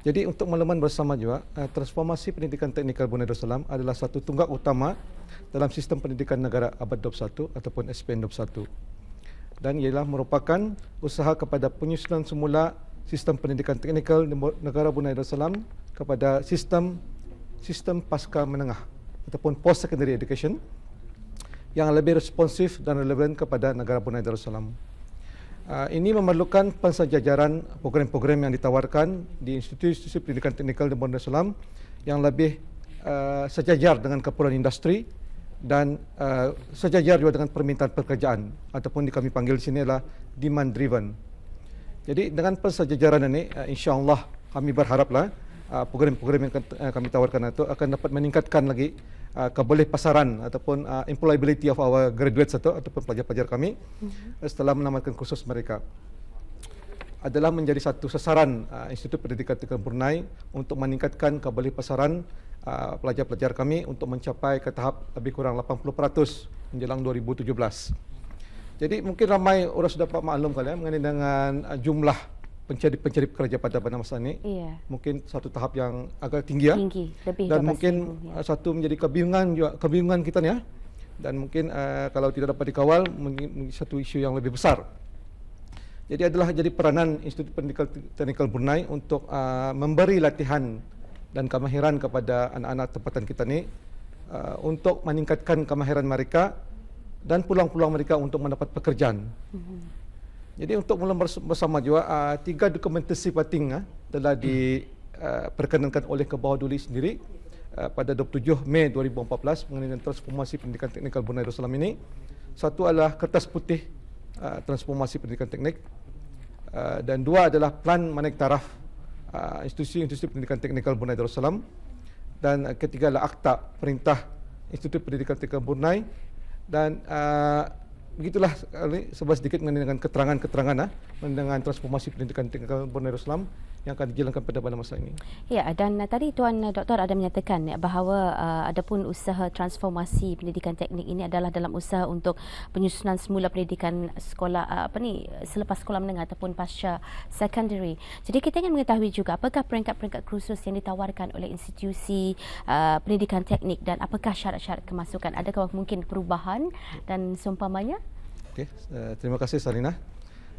Jadi untuk makluman bersama juga, transformasi pendidikan teknikal Brunei Darussalam adalah satu tunggak utama dalam sistem pendidikan negara abad 21 ataupun SPN 21. Dan ialah merupakan usaha kepada penyusunan semula sistem pendidikan teknikal negara Brunei Darussalam kepada sistem pasca menengah ataupun post secondary education yang lebih responsif dan relevan kepada negara Brunei Darussalam. Ini memerlukan pensejajaran program-program yang ditawarkan di institusi pendidikan teknikal di Brunei Darussalam yang lebih sejajar dengan keperluan industri dan sejajar juga dengan permintaan pekerjaan ataupun kami panggil di sini adalah demand driven. Jadi dengan pensejajaran ini insya-Allah kami berharaplah program-program yang kami tawarkan itu akan dapat meningkatkan lagi keboleh pasaran ataupun employability of our graduates ataupun pelajar-pelajar kami setelah menamatkan kursus mereka. Adalah menjadi satu sasaran Institut Pendidikan Teknikal Brunei untuk meningkatkan keboleh pasaran pelajar-pelajar kami untuk mencapai ke tahap lebih kurang 80% menjelang 2017. Jadi mungkin ramai orang sudah dapat maklum kalian mengenai dengan jumlah pencari pekerja pada masa ini. Iya. Mungkin satu tahap yang agak tinggi ya. Tinggi, lebih dan mungkin ya. Satu menjadi kebingungan kita ya. Dan mungkin kalau tidak dapat dikawal mungkin satu isu yang lebih besar. Jadi adalah jadi peranan Institut Pendidikan Teknikal Brunei untuk memberi latihan dan kemahiran kepada anak-anak tempatan kita ni untuk meningkatkan kemahiran mereka dan peluang-peluang mereka untuk mendapat pekerjaan. Jadi untuk mula bersama juga 3 dokumentasi penting telah diperkenankan oleh Kebawah Duli sendiri pada 27 Mei 2014 mengenai transformasi pendidikan teknikal Brunei Darussalam ini. Satu adalah kertas putih transformasi pendidikan teknik dan 2 adalah plan menaik taraf institusi pendidikan teknikal Brunei Darussalam dan ketiga adalah akta perintah Institut Pendidikan Teknikal Brunei dan begitulah sebuah sedikit mengenai dengan keterangan-keterangan dengan transformasi pendidikan teknikal Brunei Darussalam yang akan dijalankan pada masa ini. Ya, dan tadi Tuan Doktor ada menyatakan bahawa adapun usaha transformasi pendidikan teknik ini adalah dalam usaha untuk penyusunan semula pendidikan sekolah selepas sekolah menengah ataupun pasca secondary. Jadi kita ingin mengetahui juga apakah peringkat-peringkat khusus yang ditawarkan oleh institusi pendidikan teknik dan apakah syarat-syarat kemasukan? Adakah mungkin perubahan dan seumpamanya? Okey, terima kasih Salina.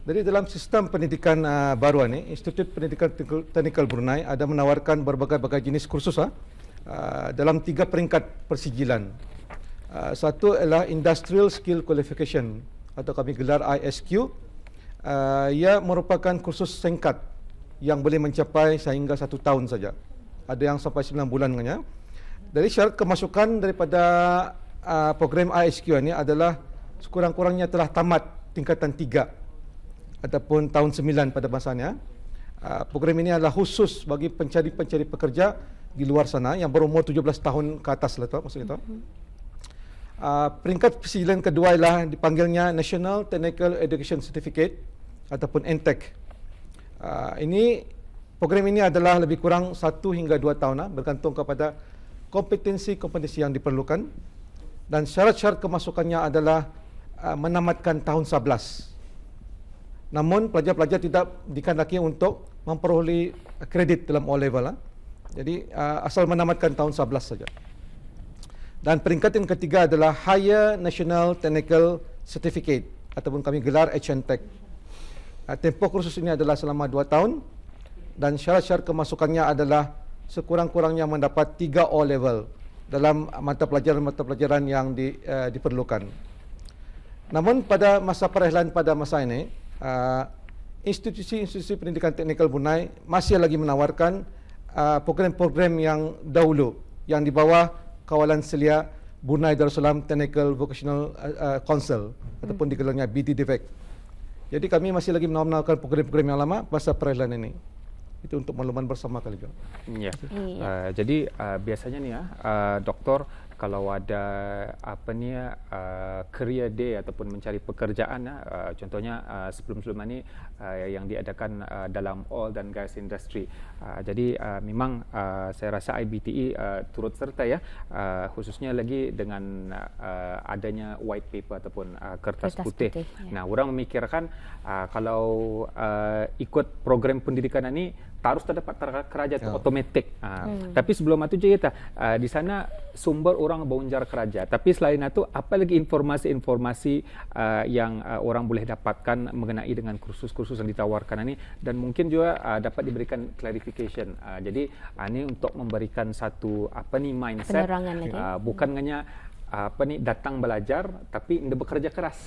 Jadi dalam sistem pendidikan baru ini, Institut Pendidikan Teknikal Brunei ada menawarkan berbagai-bagai jenis kursus dalam 3 peringkat persijilan. Satu adalah Industrial Skill Qualification atau kami gelar ISQ. Ia merupakan kursus singkat yang boleh mencapai sehingga 1 tahun saja. Ada yang sampai 9 bulan dengannya. Dari syarat kemasukan daripada program ISQ ini adalah sekurang-kurangnya telah tamat tingkatan 3 ataupun tahun 9 pada masanya. Program ini adalah khusus bagi pencari pekerja di luar sana yang berumur 17 tahun ke atas lah tu maksudnya tu. Peringkat persijilan kedua ialah dipanggilnya National Technical Education Certificate ataupun NTEC. Ini program ini adalah lebih kurang 1 hingga 2 tahun bergantung kepada kompetensi yang diperlukan dan syarat-syarat kemasukannya adalah menamatkan tahun 11. Namun pelajar-pelajar tidak dikehendaki untuk memperoleh kredit dalam O-level. Jadi asal menamatkan tahun 11 saja. Dan peringkat yang ketiga adalah Higher National Technical Certificate ataupun kami gelar HNTech. Tempoh kursus ini adalah selama 2 tahun dan syarat-syarat kemasukannya adalah sekurang-kurangnya mendapat 3 O-level dalam mata pelajaran yang diperlukan. Namun pada masa perehlan pada masa ini institusi pendidikan teknikal Brunei masih lagi menawarkan program-program yang dahulu yang di bawah kawalan selia Brunei Darussalam Technical Vocational Council ataupun digelarnya BTDVEC. Jadi kami masih lagi menawarkan program-program yang lama masa perehlan ini. Itu untuk makluman bersama kali juga. Ya. Jadi biasanya nih doktor kalau ada career day ataupun mencari pekerjaan contohnya sebelum-sebelum ini yang diadakan dalam oil dan gas industry. Jadi memang saya rasa IBTE turut serta ya khususnya lagi dengan adanya white paper ataupun kertas putih. Nah, orang memikirkan kalau ikut program pendidikan ini harus terdapat keraja automatik. Tapi sebelum itu juga di sana sumber orang bonjar keraja. Tapi selain itu, apa lagi informasi-informasi yang orang boleh dapatkan mengenai dengan kursus-kursus yang ditawarkan ini, dan mungkin juga dapat diberikan clarification. Jadi ini untuk memberikan satu mindset, bukan hanya datang belajar tapi tidak bekerja keras.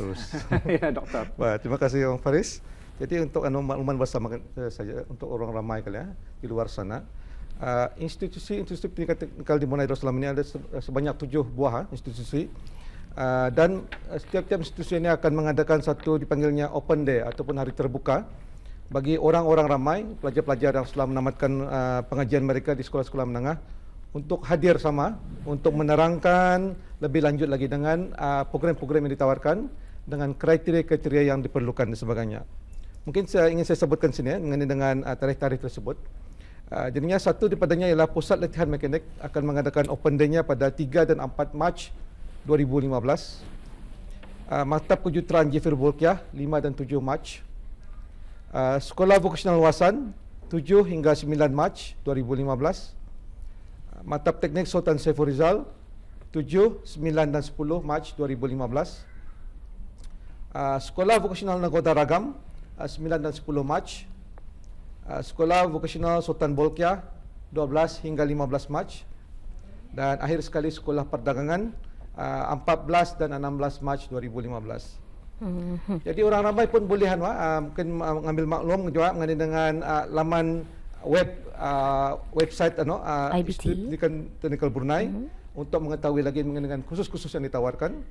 Ya, doktor. Baik, terima kasih Bang Faris. Jadi untuk makluman bersama saja untuk orang ramai kali di luar sana, institusi pendidikan teknikal di Brunei Darussalam ini ada sebanyak 7 buah institusi, dan setiap institusi ini akan mengadakan satu dipanggilnya Open Day ataupun hari terbuka bagi orang-orang ramai, pelajar-pelajar yang telah menamatkan pengajian mereka di sekolah-sekolah menengah untuk hadir sama untuk menerangkan lebih lanjut lagi dengan program-program yang ditawarkan dengan kriteria-kriteria yang diperlukan dan sebagainya. Mungkin ingin saya sebutkan sini mengenai dengan tarikh-tarikh tersebut. Jadinya satu daripadanya ialah Pusat Latihan Mekanik akan mengadakan Open Day-nya pada 3 dan 4 Mac 2015. Maktab Kejuruteraan Jifir Bolkiah 5 dan 7 Mac. Sekolah Vokasional Wasan 7 hingga 9 Mac 2015. Maktab Teknik Sultan Saiful Rizal 7, 9 dan 10 Mac 2015. Sekolah Vokasional Nagota Ragam 9 dan 10 Mac. Sekolah Vokasional Sultan Bolkiah 12 hingga 15 Mac. Dan akhir sekali Sekolah Perdagangan 14 dan 16 Mac 2015. Jadi orang ramai pun boleh mungkin mengambil maklum juga mengenai dengan laman website Institut Pendidikan Teknikal Brunei untuk mengetahui lagi mengenai dengan kursus-kursus yang ditawarkan.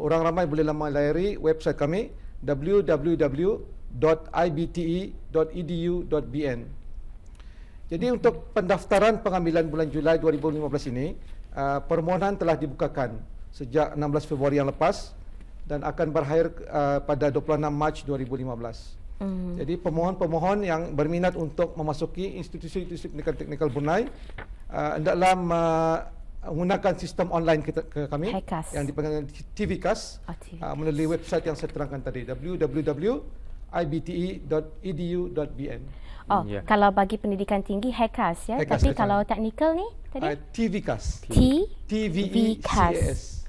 Orang ramai boleh melayari website kami www.ibte.edu.bn. Jadi untuk pendaftaran pengambilan bulan Julai 2015 ini, permohonan telah dibukakan sejak 16 Februari yang lepas dan akan berakhir pada 26 Mac 2015. Jadi pemohon-pemohon yang berminat untuk memasuki institusi-institusi pendidikan teknikal Brunei hendaklah menggunakan sistem online ke kami yang dipanggil TVCAS melalui website yang saya terangkan tadi www.ibte.edu.bn. Kalau bagi pendidikan tinggi HECAS ya, tapi kalau teknikal ni tadi TVCAS. TVCAS.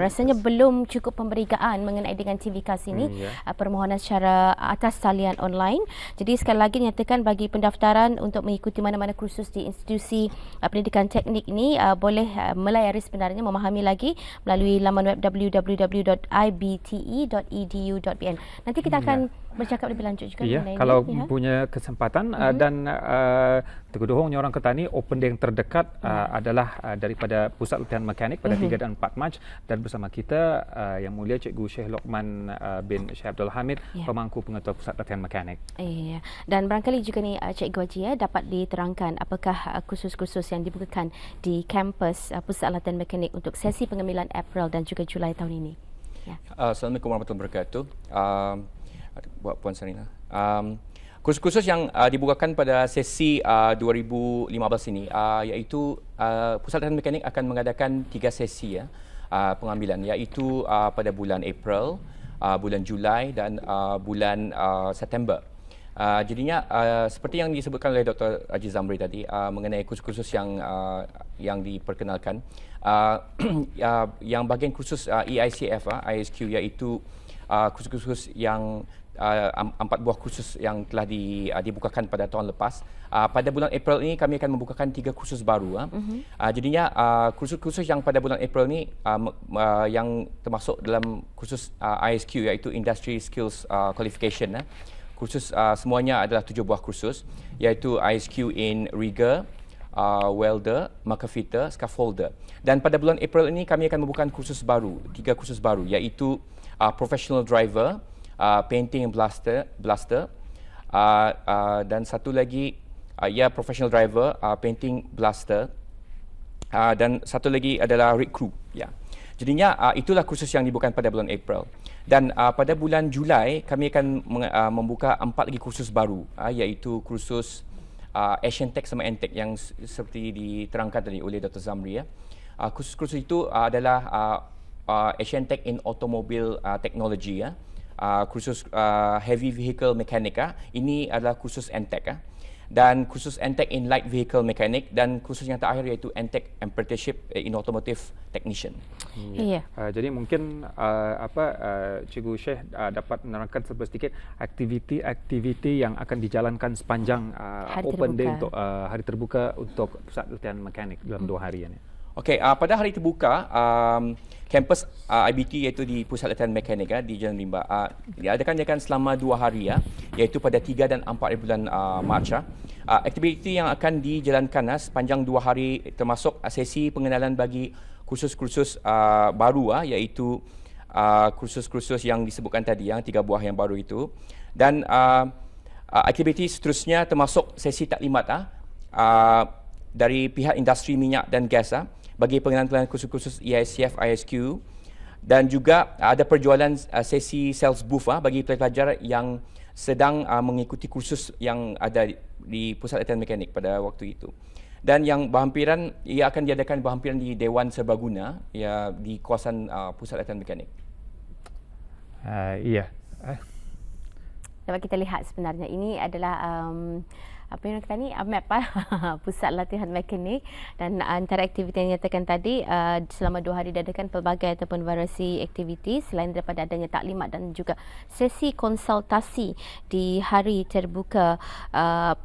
Rasanya belum cukup pemberitaan mengenai dengan TVCAS ini, permohonan secara atas talian online. Jadi sekali lagi nyatakan bagi pendaftaran untuk mengikuti mana-mana kursus di institusi pendidikan teknik ini boleh melayari sebenarnya, memahami lagi melalui laman web www.ibte.edu.bn. Nanti kita akan bercakap lebih lanjut juga mengenai kalau punya kesempatan dan Teguh orang kata ni open day yang terdekat adalah daripada Pusat Latihan Mekanik pada 3 dan 4 Mac, dan bersama kita Yang Mulia Cikgu Syekh Lokman bin Syekh Abdul Hamid, pemangku pengetua Pusat Latihan Mekanik. Dan barangkali juga ni Cikgu Haji dapat diterangkan apakah kursus-kursus yang dibukakan di kampus Pusat Latihan Mekanik untuk sesi pengambilan April dan juga Julai tahun ini. Assalamualaikum warahmatullahi wabarakatuh. Buat Puan Sarina. Kursus-kursus yang dibukakan pada sesi 2015 ini iaitu Pusat Latihan Mekanik akan mengadakan 3 sesi pengambilan, iaitu pada bulan April, bulan Julai dan bulan September. Jadinya seperti yang disebutkan oleh Dr. Haji Zamri tadi mengenai kursus-kursus yang diperkenalkan, yang bahagian kursus EICF, ISQ, iaitu kursus-kursus yang 4 buah kursus yang telah dibukakan pada tahun lepas. Pada bulan April ini kami akan membukakan 3 kursus baru. Jadinya kursus-kursus yang pada bulan April ini yang termasuk dalam kursus ISQ, iaitu Industry Skills Qualification. Kursus semuanya adalah 7 buah kursus, iaitu ISQ in Rigger, welder, marker fitter, scaffolder. Dan pada bulan April ini kami akan membuka kursus baru, 3 kursus baru, iaitu professional driver, painting blaster, dan satu lagi professional driver, painting blaster, dan satu lagi adalah rig crew. Jadinya itulah kursus yang dibuka pada bulan April. Dan pada bulan Julai kami akan membuka 4 lagi kursus baru, iaitu kursus Asian Tech sama Entech yang seperti diterangkan tadi oleh Dr. Zamri. Kursus-kursus itu adalah Asian Tech in Automobile Technology, kursus Heavy Vehicle Mechanica. Ini adalah kursus Entech. dan kursus NTech in Light Vehicle Mechanic, dan kursus yang terakhir iaitu NTech Apprenticeship in Automotive Technician. Ya. Jadi mungkin Cikgu Syekh dapat menerangkan sedikit aktiviti-aktiviti yang akan dijalankan sepanjang open day untuk hari terbuka untuk pusat latihan mekanik dalam 2 hari ini. Okey, pada hari terbuka, kampus IBT iaitu di Pusat Latihan Mekanik di Jalan Rimba diadakan selama 2 hari iaitu pada 3 dan 4 bulan Mac. Aktiviti yang akan dijalankan sepanjang 2 hari termasuk sesi pengenalan bagi kursus-kursus baru iaitu kursus-kursus yang disebutkan tadi, yang 3 buah yang baru itu, dan aktiviti seterusnya termasuk sesi taklimat dari pihak industri minyak dan gas bagi pengenalan kursus-kursus EICF, ISQ, dan juga ada perjualan sesi sales booth bagi pelajar yang sedang mengikuti kursus yang ada di Pusat Latihan Mekanik pada waktu itu. Dan yang berhampiran, ia akan diadakan berhampiran di Dewan Serbaguna di kawasan Pusat Latihan Mekanik. Iya. Dapat kita lihat sebenarnya ini adalah apa yang kita ni map pusat latihan mekanik, dan antara aktiviti yang nyatakan tadi selama 2 hari diadakan pelbagai ataupun variasi aktiviti selain daripada adanya taklimat dan juga sesi konsultasi di hari terbuka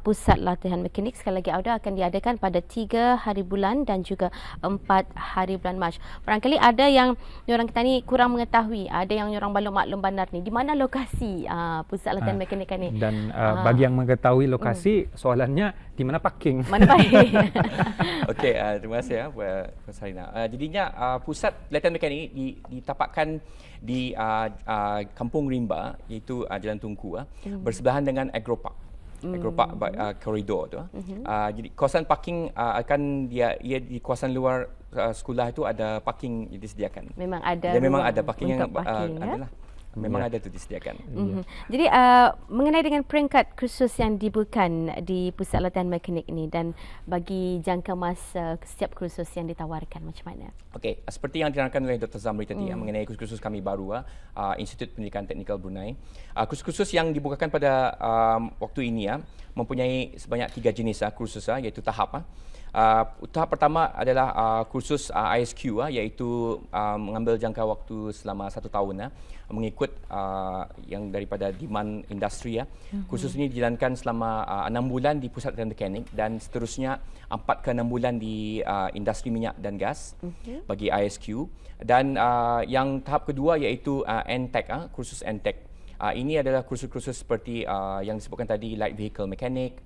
pusat latihan mekanik. Sekali lagi Auda akan diadakan pada 3 hari bulan dan juga 4 hari bulan Mac. Barangkali ada yang orang kita ni kurang mengetahui, ada yang orang belum maklum benar ni di mana lokasi pusat latihan mekanik ni. Dan bagi yang mengetahui lokasi, soalannya di mana parking? Mana baik. Okey, terima kasih Puan Sarina. Jadinya pusat latihan mekanik ditapakkan di Kampung Rimba, iaitu Jalan Tunku, bersebelahan dengan Agropark. Agropark koridor tu. Jadi kawasan parking akan ia di kawasan luar sekolah itu ada parking disediakan. Memang ada. Dan memang ada parking yang parking, adalah. Memang ada tu disediakan. Jadi mengenai dengan peringkat kursus yang dibuatkan di pusat latihan mekanik ini dan bagi jangka masa setiap kursus yang ditawarkan macam mana? Okey, seperti yang diterangkan oleh Dr. Zamri tadi mengenai kursus-kursus kami baru Institut Pendidikan Teknikal Brunei. Kursus-kursus yang dibukakan pada waktu ini mempunyai sebanyak 3 jenis kursus iaitu tahap. Tahap pertama adalah kursus ISQ iaitu mengambil jangka waktu selama 1 tahun mengikut yang daripada demand industri. Kursus ini dijalankan selama 6 bulan di Pusat Latihan Mekanik dan seterusnya 4 ke 6 bulan di industri minyak dan gas bagi ISQ. Dan yang tahap kedua iaitu NTech, kursus NTech. Ini adalah kursus-kursus seperti yang disebutkan tadi, Light Vehicle Mechanic,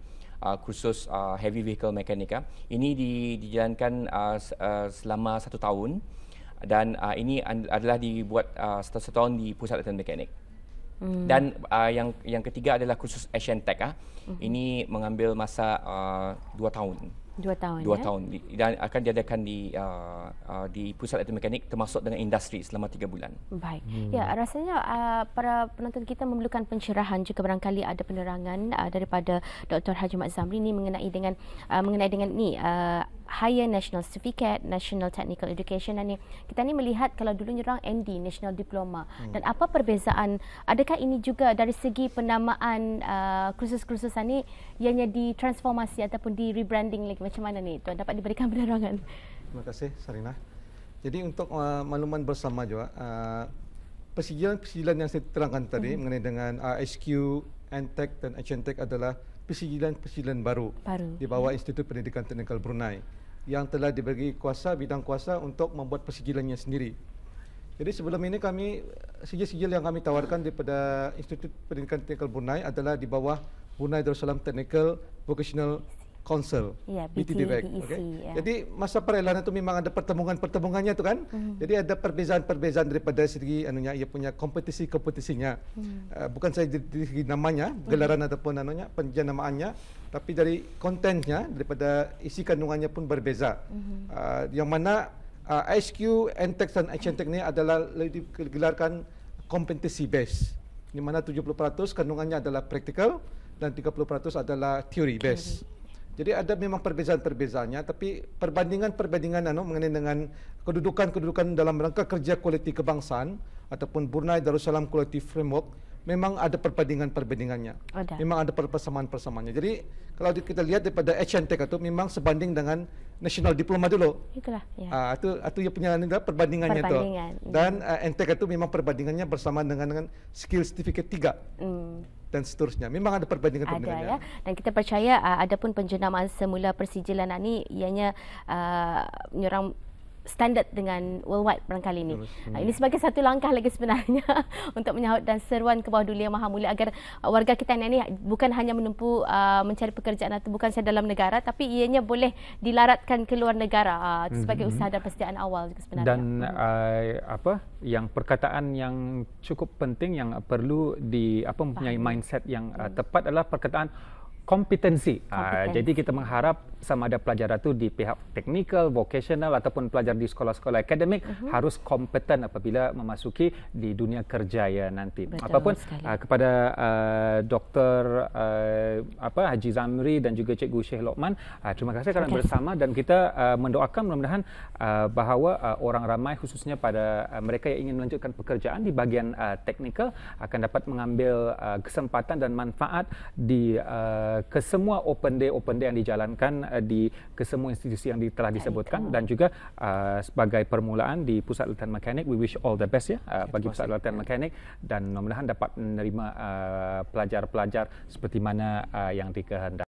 kursus Heavy Vehicle Mechanic. Ini dijalankan selama 1 tahun dan ini adalah dibuat 1 tahun di Pusat Latihan Mekanik. Dan yang ketiga adalah kursus Asian Tech. Ini mengambil masa 2 tahun. 2 tahun. 2 tahun dan akan diadakan di Pusat Latihan Mekanik termasuk dengan industri selama 3 bulan. Baik. Ya, rasanya para penonton kita memerlukan pencerahan juga, barangkali ada penerangan daripada Dr. Haji Mat Zamri ni mengenai dengan ni Higher National Certificate, National Technical Education, dan ni kita ni melihat kalau dulu orang ND, National Diploma, dan apa perbezaan, adakah ini juga dari segi penamaan kursus-kursus ni ianya ditransformasi ataupun di rebranding lagi, macam mana ni tuan dapat diberikan penerangan? Terima kasih Sarina. Jadi untuk makluman bersama juga persijilan yang saya terangkan tadi mengenai dengan ISQ, NTech dan HNTech adalah persijilan baru di bawah Institut Pendidikan Teknikal Brunei yang telah diberi kuasa, bidang kuasa untuk membuat persijilannya sendiri. Jadi sebelum ini sijil-sijil yang kami tawarkan daripada Institut Pendidikan Teknikal Brunei adalah di bawah Brunei Darussalam Technical Vocational Council, BTDVEC. Jadi masa perelaan itu memang ada pertemuannya tu kan. Jadi ada perbezaan daripada segi ia punya kompetisinya. Bukan saja dari segi namanya, gelaran ataupun penjenamaannya, tapi dari kontennya, daripada isi kandungannya pun berbeza. Yang mana ISQ, NTech dan HNTech ni adalah digelarkan kompetisi base, di mana 70% kandungannya adalah praktikal dan 30% adalah teori base. Jadi ada memang perbezaan-perbezaannya, tapi perbandingan mengenai dengan kedudukan dalam rangka kerja kualiti kebangsaan ataupun Brunei Darussalam Quality Framework memang ada perbandingannya. Memang ada persamaan-persamaannya. Jadi kalau kita lihat daripada HNTEC itu memang sebanding dengan National Diploma dulu. Itulah. Ya. Itu ia punya perbandingannya itu. Dan NTEC itu memang perbandingannya bersama dengan skill certificate 3. Dan seterusnya. Memang ada perbandingan-perbandingannya. Ada ya. Dan kita percaya adapun penjenamaan semula persijilanan ini ianya menyerang standard dengan worldwide barangkali ini. Ini sebagai satu langkah lagi sebenarnya untuk menyahut dan seruan ke bawah Duli Yang Maha Mulia agar warga kita ini bukan hanya menempuh mencari pekerjaan atau bukan sahaja dalam negara, tapi ianya boleh dilaratkan ke luar negara sebagai usaha dan persediaan awal juga sebenarnya. Dan yang perkataan yang cukup penting yang perlu mempunyai mindset yang tepat adalah perkataan kompetensi. Jadi kita mengharap sama ada pelajar itu di pihak teknikal, vocational ataupun pelajar di sekolah-sekolah akademik harus kompeten apabila memasuki di dunia kerja ya nanti. Betul apapun kepada Dr. Haji Zamri dan juga Cikgu Syekh Lokman, terima kasih kerana bersama dan kita mendoakan mudah-mudahan bahawa orang ramai khususnya pada mereka yang ingin melanjutkan pekerjaan di bahagian teknikal akan dapat mengambil kesempatan dan manfaat di ke semua open day yang dijalankan di ke semua institusi yang telah disebutkan dan juga sebagai permulaan di Pusat Latihan Mekanik, we wish all the best ya bagi Pusat Latihan Mekanik dan mudah-mudahan dapat menerima pelajar-pelajar seperti mana yang dikehendaki.